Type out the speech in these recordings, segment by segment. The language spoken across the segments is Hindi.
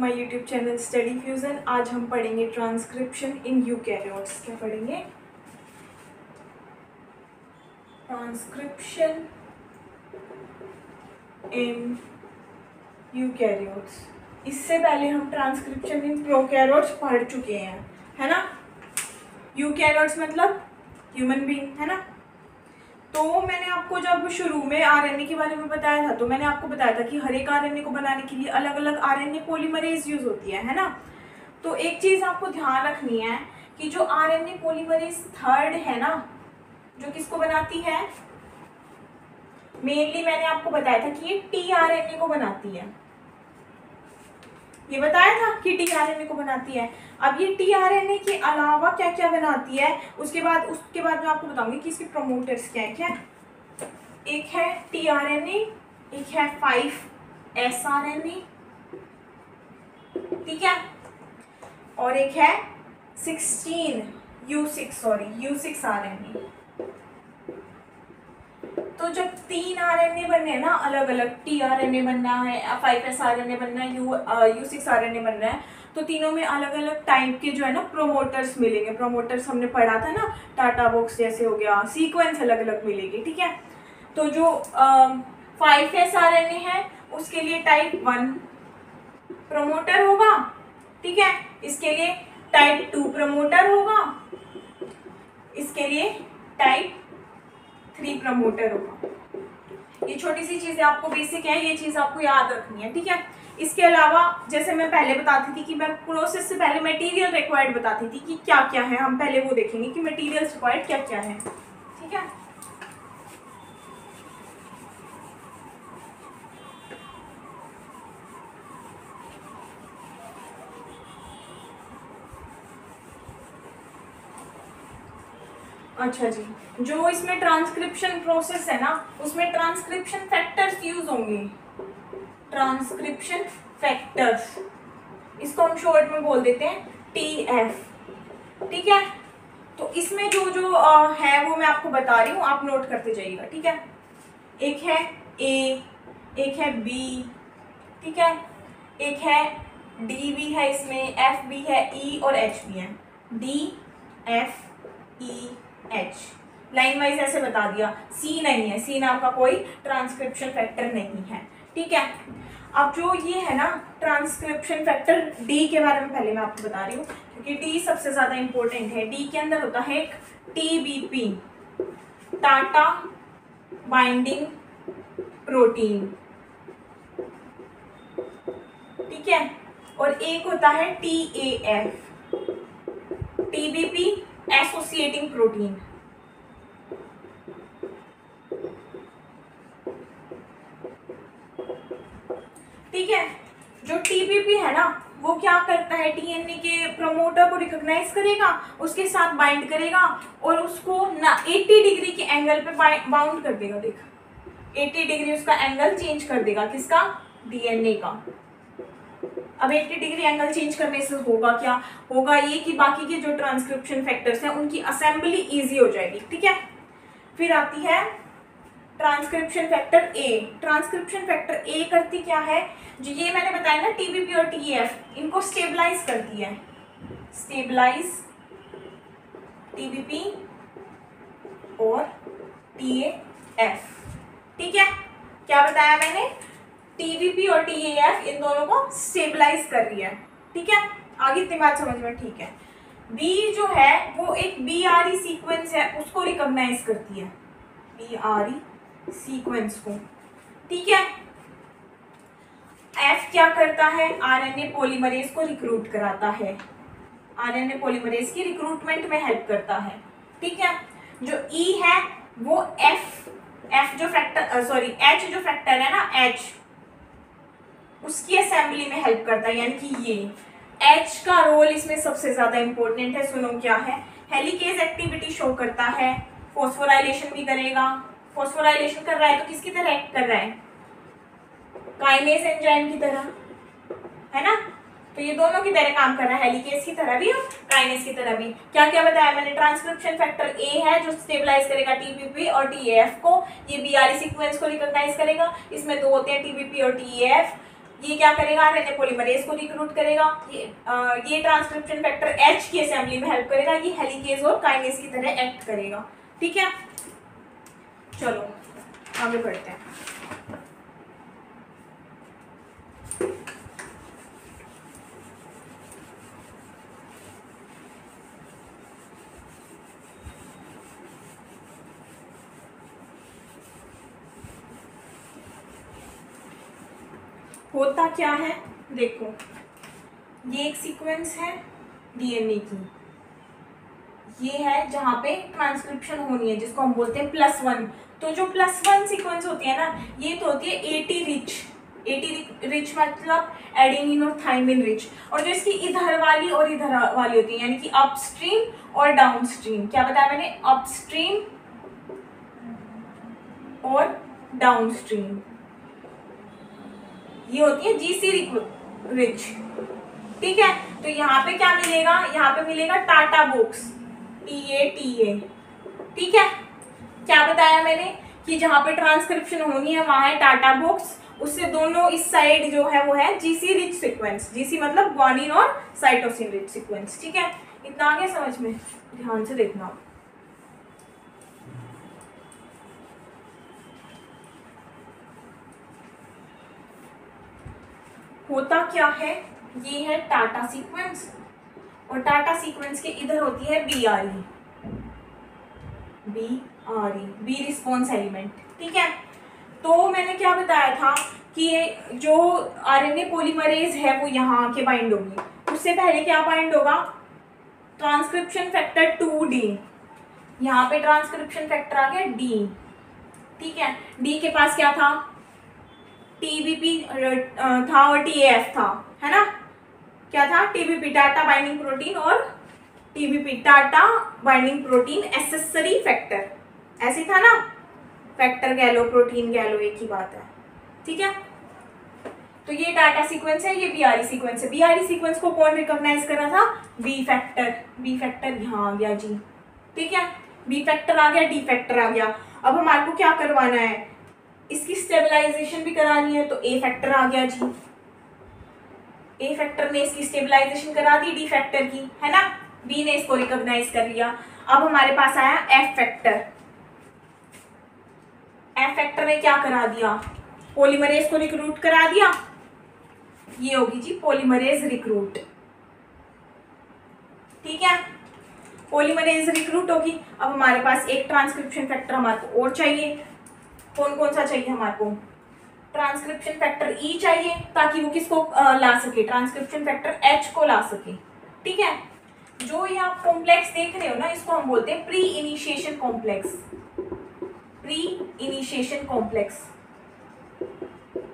My YouTube channel study fusion. आज हम पढ़ेंगे ट्रांसक्रिप्शन इन यूकैरियोट्स। क्या पढ़ेंगे? Transcription in eukaryotes. इससे पहले हम ट्रांसक्रिप्शन इन प्रोकैरियोट्स पढ़ चुके हैं, है ना। यूकैरियोट्स मतलब ह्यूमन बीइंग, है ना। तो मैंने आपको जब शुरू में आरएनए के बारे में बताया था, तो मैंने आपको बताया था कि हर एक आरएनए को बनाने के लिए अलग अलग आरएनए पॉलीमरेज यूज होती है ना। तो एक चीज आपको ध्यान रखनी है कि जो आरएनए पॉलीमरेज थर्ड है ना, जो किसको बनाती है, मेनली मैंने आपको बताया था कि ये टीआरएनए को बनाती है। ये बताया था कि टीआरएनए को बनाती है। अब ये टीआरएनए के अलावा क्या क्या बनाती है, उसके बाद मैं आपको बताऊंगी कि इसके प्रोमोटर्स क्या है। क्या एक है टीआरएनए, एक है 5SRNA, ठीक है, और एक है 16U6 RNA। तो जब 3 आरएनए बनने हैं ना, अलग अलग टीआरएनए बनना है, 5SRNA बनना है, U6 RNA बनना है, तो तीनों में अलग अलग टाइप के जो है ना प्रोमोटर्स मिलेंगे। प्रोमोटर्स हमने पढ़ा था ना, टाटा बॉक्स जैसे हो गया, सीक्वेंस अलग अलग मिलेगी, ठीक है। तो जो 5SRNA है उसके लिए टाइप 1 प्रोमोटर होगा, ठीक है। इसके लिए टाइप 2 प्रोमोटर होगा, इसके लिए टाइप 3 प्रमोटर होगा। ये छोटी सी चीजें आपको बेसिक है, ये चीज आपको याद रखनी है, ठीक है। इसके अलावा जैसे मैं पहले बताती थी कि मैं प्रोसेस से पहले मटेरियल रिक्वायर्ड बताती थी कि क्या क्या है, हम पहले वो देखेंगे कि मटेरियल्स रिक्वायर्ड क्या क्या है, ठीक है। अच्छा जी, जो इसमें ट्रांसक्रिप्शन प्रोसेस है ना, उसमें ट्रांसक्रिप्शन फैक्टर्स यूज होंगे। ट्रांसक्रिप्शन फैक्टर्स, इसको हम शॉर्ट में बोल देते हैं TF, ठीक है। तो इसमें जो जो है वो मैं आपको बता रही हूँ, आप नोट करते जाइएगा, ठीक है। एक है A, एक है B, ठीक है, एक है D भी है, इसमें F भी है, E और H भी है। DFEH लाइन वाइज ऐसे बता दिया। C नहीं है, C नाम का कोई ट्रांसक्रिप्शन फैक्टर नहीं है, ठीक है। अब जो ये है ना ट्रांसक्रिप्शन फैक्टर D के बारे में पहले मैं आपको बता रही हूँ, क्योंकि D सबसे ज्यादा इंपॉर्टेंट है। D के अंदर होता है एक TBP, टाटा बाइंडिंग प्रोटीन, ठीक है, और एक होता है TAF, TBP एसोसिएटिंग प्रोटीन, ठीक है। जो TBP है ना, वो क्या करता है, डीएनए के प्रमोटर को रिकॉग्नाइज करेगा, उसके साथ बाइंड करेगा और उसको ना 80 डिग्री के एंगल पे बाउंड कर देगा। देख 80 डिग्री उसका एंगल चेंज कर देगा, किसका, डीएनए का। अब 80 डिग्री एंगल चेंज करने से होगा क्या, होगा ये कि बाकी के जो ट्रांसक्रिप्शन फैक्टर्स हैं उनकी असेंबली इजी हो जाएगी, ठीक है। फिर आती है transcription factor A। Transcription factor A करती क्या है, जो ये मैंने बताया ना TBP और TEF, इनको स्टेबलाइज करती है। स्टेबलाइज TBP और TAF, ठीक है। क्या बताया मैंने, TBP और TAF इन दोनों को स्टेबलाइज कर रही है, ठीक है। आगे इतनी बात समझ में, ठीक है। B जो है वो एक BRE सीक्वेंस है, उसको रिकॉग्नाइज करती है, BRE सीक्वेंस को, ठीक है। F क्या करता है, आरएनए पॉलीमरेज को रिक्रूट कराता है, आरएनए पॉलीमरेज की रिक्रूटमेंट में हेल्प करता है, ठीक है। जो E है वो H जो फैक्टर है ना, H उसकी असेंबली में हेल्प करता है, यानी कि ये H का रोल इसमें सबसे ज्यादा इंपॉर्टेंट है। सुनो क्या है, हेलिकेज एक्टिविटी शो करता है, फॉस्फोराइलेशन भी करेगा। फॉस्फोराइलेशन कर रहा है तो किसकी तरह एक्ट कर रहा है, काइनेज एंजाइम की तरह, है ना। तो ये दोनों की तरह काम कर रहा है, हेलिकेज की तरह भी और काइनेज की तरह भी। क्या क्या बताया मैंने, ट्रांसक्रिप्शन फैक्टर A है जो स्टेबलाइज करेगा TBP और TAF को, ये BRE सीक्वेंस को रिकॉग्नाइज करेगा। इसमें दो होते हैं, TBP और TAF। ये क्या करेगा, आरएनए पॉलीमरेज को रिक्रूट करेगा, ये ट्रांसक्रिप्शन फैक्टर H की असेंबली में हेल्प करेगा, ये हेलिकेज और काइनेज की तरह एक्ट करेगा। ठीक है, चलो आगे बढ़ते हैं। होता क्या है, देखो ये एक सीक्वेंस है डीएनए की, ये है जहां पे ट्रांसक्रिप्शन होनी है जिसको हम बोलते हैं +1। तो जो +1 सीक्वेंस होती है ना, ये तो होती है एटी रिच मतलब एडेनिन और थाइमिन रिच। और जो इसकी इधर वाली और इधर वाली होती है, यानी कि अपस्ट्रीम और डाउनस्ट्रीम, क्या बताया मैंने, अपस्ट्रीम और डाउनस्ट्रीम, ये होती है जीसी रिच। ठीक है, तो यहाँ पे क्या मिलेगा, यहाँ पे मिलेगा टाटा बॉक्स, TA। ठीक है, क्या बताया मैंने कि जहां पे ट्रांसक्रिप्शन होनी है वहां है टाटा बॉक्स, उससे दोनों इस साइड जो है वो है जीसी रिच सीक्वेंस, जीसी मतलब ग्वानिन और साइटोसिन रिच सीक्वेंस। ठीक है, इतना आ गया समझ में, ध्यान से देखना। होता क्या है, ये है टाटा सीक्वेंस और टाटा सीक्वेंस के इधर होती है BRE, बी रिस्पॉन्स एलिमेंट। ठीक है, तो मैंने क्या बताया था कि जो आरएनए पॉलीमरेज है वो यहाँ आके बाइंड होगी, उससे पहले क्या बाइंड होगा, ट्रांसक्रिप्शन फैक्टर 2D, यहाँ पे ट्रांसक्रिप्शन फैक्टर आ गया D। ठीक है, D के पास क्या था, TBP था और TAF था, है ना, क्या था, TBP टाटा बाइंडिंग प्रोटीन और TBP TATA binding protein accessory factor, ऐसे था ना, फैक्टर कह लो प्रोटीन कह लो एक ही बात है। ठीक है, तो ये टाटा सीक्वेंस है, ये BRE सीक्वेंस है। BRE सीक्वेंस को कौन रिकॉग्नाइज कर रहा था, बी फैक्टर यहाँ आ गया जी। ठीक है, बी फैक्टर आ गया, डी फैक्टर आ गया। अब हमारे को क्या करवाना है, इसकी स्टेबलाइजेशन भी करानी है, तो ए फैक्टर आ गया जी, ए फैक्टर ने इसकी स्टेबलाइजेशन करा दी डी फैक्टर की, है ना, बी ने इसको रिकॉग्नाइज कर लिया। अब हमारे पास आया एफ फैक्टर, एफ फैक्टर ने क्या करा दिया, पॉलीमरेज को रिक्रूट करा दिया, ये होगी जी पॉलीमरेज रिक्रूट। ठीक है, पॉलीमरेज रिक्रूट होगी। अब हमारे पास एक ट्रांसक्रिप्शन फैक्टर हमारे को और चाहिए, कौन कौन सा चाहिए हमारे को, ट्रांसक्रिप्शन फैक्टर ई चाहिए, ताकि वो किसको ला सके, ट्रांसक्रिप्शन फैक्टर एच को ला सके। ठीक है, जो ये आप कॉम्प्लेक्स देख रहे हो ना, इसको हम बोलते हैं pre initiation complex, pre initiation complex.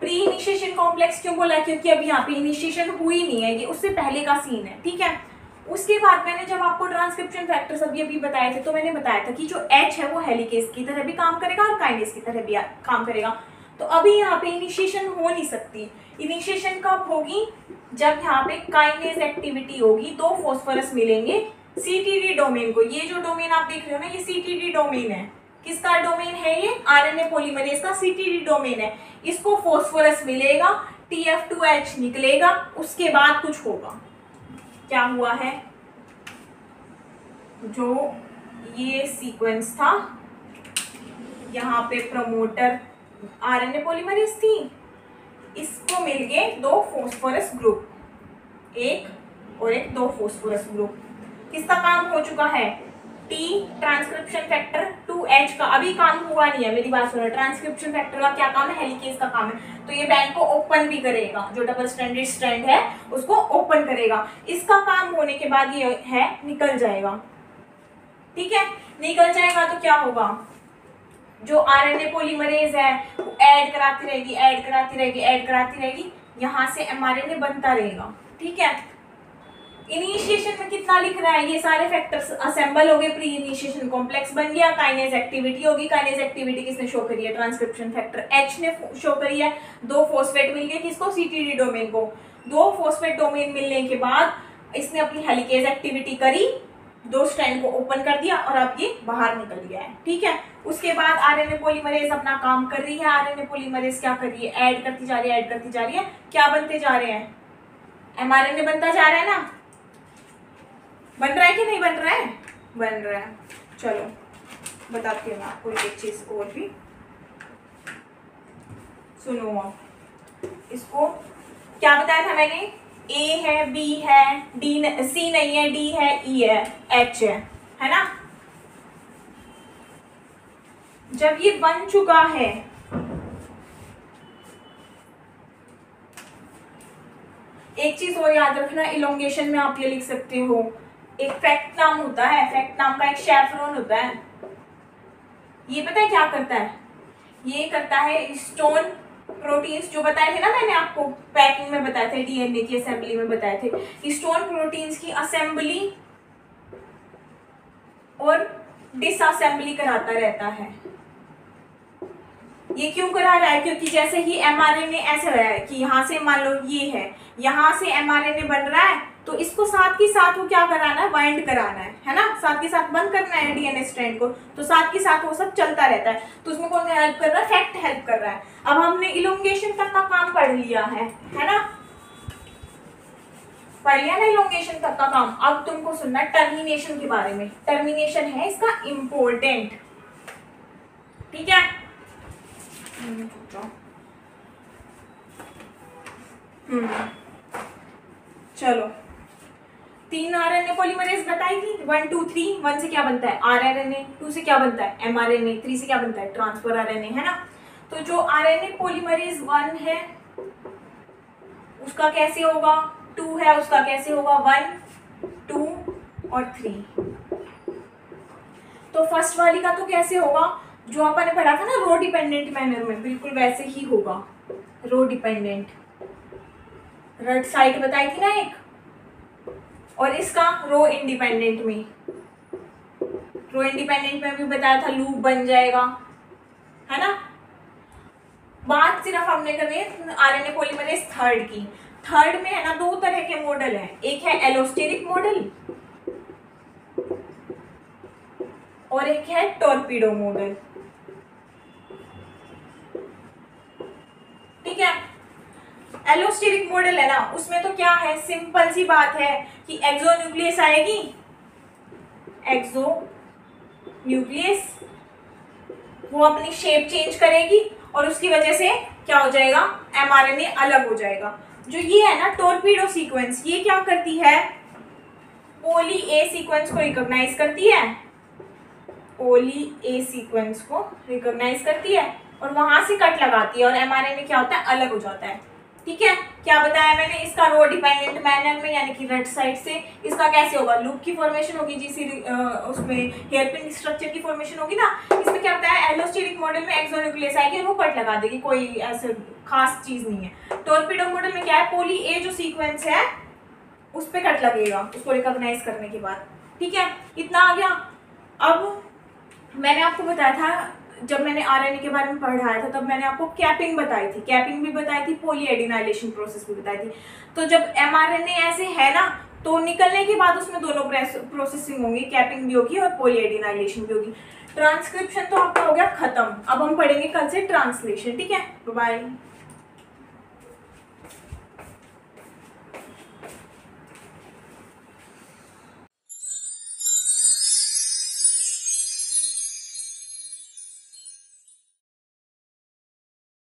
Pre initiation complex क्यों बोला, क्योंकि अभी यहाँ पे इनिशिएशन हुई नहीं है, ये उससे पहले का सीन है। ठीक है, उसके बाद मैंने जब आपको ट्रांसक्रिप्शन फैक्टर्स अभी बताए थे, तो मैंने बताया था कि जो H है वो हेलिकेज की तरह भी काम करेगा और काइनेज की तरह भी काम करेगा। तो अभी यहाँ पे इनिशिएशन हो नहीं सकती। इनिशिएशन कब होगी, जब यहाँ पे काइनेज एक्टिविटी होगी, दो फॉस्फोरस मिलेंगे CTD डोमेन को। ये जो डोमेन आप देख रहे हो ना, ये CTD डोमेन है। किसका डोमेन है ये, आरएनए पॉलीमरेज का CTD डोमेन है। इसको फॉस्फोरस मिलेगा, TF2H निकलेगा, उसके बाद कुछ होगा। क्या हुआ है, जो ये सीक्वेंस था, यहाँ पे प्रमोटर आरएनए पॉलीमरेज थी, इसको मिल गए दो फॉस्फोरस ग्रुप, एक और एक, दो फॉस्फोरस ग्रुप। किसका काम हो चुका है, T ट्रांसक्रिप्शन फैक्टर 2H का अभी काम हुआ नहीं है, मेरी बात सुनो। ट्रांसक्रिप्शन फैक्टर का क्या काम है, हेलिकेज का काम है, तो ये बैंड को ओपन भी करेगा, जो डबल स्ट्रैंडेड स्ट्रैंड है उसको ओपन करेगा। इसका काम होने के बाद ये है निकल जाएगा। ठीक है, निकल जाएगा तो क्या होगा, जो आरएनए पॉलीमरेज है वो ऐड कराती रहेगी, ऐड कराती रहेगी, ऐड कराती रहेगी, यहाँ से mRNA बनता रहेगा। ठीक है, इनिशिएशन में कितना लिख रहा है, ये सारे फैक्टर्स असेंबल हो गए, प्री इनिशिएशन कॉम्प्लेक्स बन गया, काइनेज एक्टिविटी होगी। काइनेज एक्टिविटी किसने शो करी है, ट्रांसक्रिप्शन फैक्टर H ने शो करी है। दो फॉस्फेट मिल गए, किसको, CTD डोमेन को। दो फॉस्फेट डोमेन मिलने के बाद इसने अपनी हेलिकेज एक्टिविटी करी, दो स्ट्रैंड को ओपन कर दिया और अब ये बाहर निकल गया है, ठीक है। उसके बाद आरएनए पॉलीमरेज अपना काम कर रही है। आरएनए पॉलीमरेज क्या कर रही है, ऐड करती जा रही है, ऐड करती जा रही है, क्या बनते जा रहे हैं, एमआरएनए बनता जा रहा है ना, बन रहा है कि नहीं बन रहा है, बन रहा है। चलो बताती हूँ मैं आपको एक चीज और भी, सुनो आप। इसको क्या बताया था मैंने, ए है, बी है, डी सी नहीं है, डी है, ई है, एच है ना। जब ये बन चुका है, एक चीज और याद रखना, इलोंगेशन में आप ये लिख सकते हो, एक फैक्ट नाम होता है, फैक्ट नाम का एक शेफ्रॉन होता है। ये पता है क्या करता है, ये करता है स्टोन प्रोटीन्स, जो बताए थे ना मैंने आपको पैकिंग में बताए थे, डीएनए की असेंबली में बताए थे, स्टोन प्रोटीन्स की असेंबली और डिसअसेंबली कराता रहता है। ये क्यों करा रहा है, क्योंकि जैसे ही एमआरएनए ऐसे हो रहा है कि यहाँ से मान लो ये है, यहाँ से एमआरएनए बन रहा है, तो इसको साथ के साथ वो क्या कराना है, बाइंड कराना है ना, साथ के साथ बंद करना है डीएनए स्ट्रैंड को, तो साथ के साथ वो सब चलता रहता है। तो उसमें कौन हेल्प कर रहा है, फैक्ट हेल्प कर रहा है। अब हमने इलोंगेशन तक का काम पढ़ लिया है ना, पढ़ लिया ना इलोंगेशन तक का काम। अब तुमको सुनना है टर्मिनेशन के बारे में। टर्मिनेशन है इसका इम्पोर्टेंट, ठीक है। चलो 3 आरएनए पॉलीमरेज बताई थी, 1 2 3। 1 से क्या बनता है, आरएनए, 2 से क्या बनता है, एमआरएनए, 3 से क्या बनता है, ट्रांसफर आरएनए, है ना। तो जो आरएनए पॉलीमरेज 1 है उसका कैसे होगा, 2 है उसका कैसे होगा, 1 2 और 3। तो फर्स्ट वाली का तो कैसे होगा, जो अपन ने पढ़ा था ना रो डिपेंडेंट मैनर में, बिल्कुल वैसे ही होगा, रो डिपेंडेंट। रेड साइड बताई थी ना एक, और इसका रो इंडिपेंडेंट में, रो इंडिपेंडेंट में भी बताया था लूप बन जाएगा, है ना। बात सिर्फ हमने करनी है आरएनए पॉलीमरेज थर्ड की। थर्ड में है ना 2 तरह के मॉडल हैं, एक है एलोस्टेरिक मॉडल और एक है टॉर्पीडो मॉडल, ठीक है। एलोस्टेरिक मॉडल है ना, उसमें तो क्या है, सिंपल सी बात है कि एक्सोन्यूक्लियस आएगी, एक्सोन्यूक्लियस वो अपनी शेप चेंज करेगी और उसकी वजह से क्या हो जाएगा, एमआरएनए अलग हो जाएगा। जो ये है ना टॉर्पीडो सीक्वेंस, ये क्या करती है, पॉली ए सीक्वेंस को रिकॉग्नाइज करती है, पॉली ए सीक्वेंस को रिकॉग्नाइज करती है और वहां से कट लगाती है और एमआरएनए क्या होता है, अलग हो जाता है, ठीक है। क्या बताया मैंने, इसका रो डिपेंडेंट मैनर में यानी कि रेड साइड से इसका कैसे होगा, लूप की फॉर्मेशन होगी, जिस उसमें हेयरपिन स्ट्रक्चर की फॉर्मेशन होगी ना। इसमें क्या बताया, एलोस्टेरिक मॉडल में एक्सोन्यूक्लियस आएगी और वो कट लगा देगी, कोई ऐसे खास चीज नहीं है। टॉर्पीडो मॉडल में क्या है, पॉली ए जो सीक्वेंस है उस पर कट लगेगा उसको रिकॉग्नाइज करने के बाद, ठीक है। इतना आ गया। अब मैंने आपको बताया था, जब मैंने आरएनए के बारे में पढ़ाया था तब मैंने आपको कैपिंग बताई थी, कैपिंग भी बताई थी, पॉली एडिनाइलेशन प्रोसेस भी बताई थी। तो जब एमआरएनए ऐसे है ना, तो निकलने के बाद उसमें दोनों प्रोसेसिंग होंगी, कैपिंग भी होगी और पॉली एडिनाइलेशन भी होगी। ट्रांसक्रिप्शन तो आपका हो गया खत्म। अब हम पढ़ेंगे कल से ट्रांसलेशन, ठीक है। बाय।